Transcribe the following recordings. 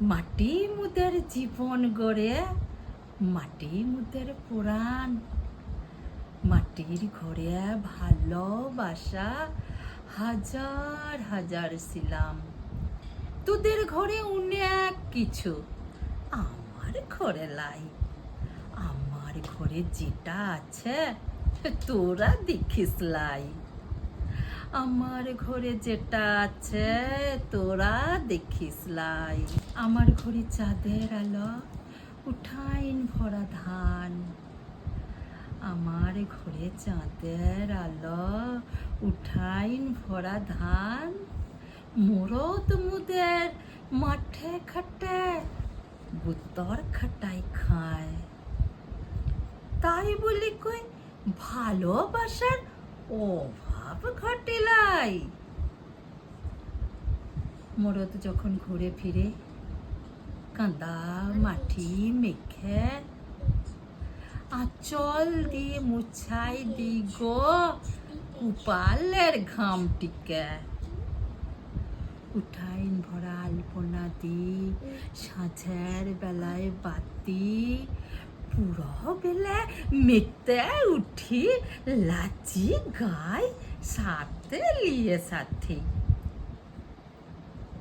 মাটি মুদের জীবন গড়ে মাটি মুদের পুরাণ। মাটির ঘরে ভালোবাসা হাজার হাজার ছিলাম। তোদের ঘরে অনেক কিছু, আমার ঘরে লাই। আমার ঘরে যেটা আছে তোরা দেখিস লাই। আমার ঘরে যেটা আছে তোরা দেখিস লাই। আমার ঘরে চাঁদের আলো উঠাইন ভরা ধান। আমার ঘরে চাঁদের আলো উঠাইন ভরা ধান। মোরদ মুদের মাঠে খাটে বুতর খাটাই খায়। তাই বলি কই ভালোবাসার অভাব ঘটিলাই। মোরদ যখন ঘুরে ফিরে কাঁদা মাটি মেখে আঁচল দিয়ে মুছাই দি গো কুপালের ঘামটিকে। উঠাইন ভরা আলপনা দি সাঁঝের বেলায় বাতি পুরো বেলা মেতে উঠি লাচি গাই সাথে লিয়ে সাথী।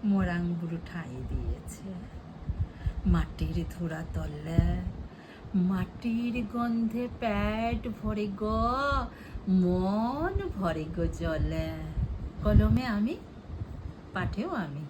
মোরাং বুড়ো ঠাই দিয়েছে মাটির ধুরা তলে। মাটির গন্ধে পেট ভরে গো মন ভরে গো জলে। কলমে আমি, পাঠেও আমি।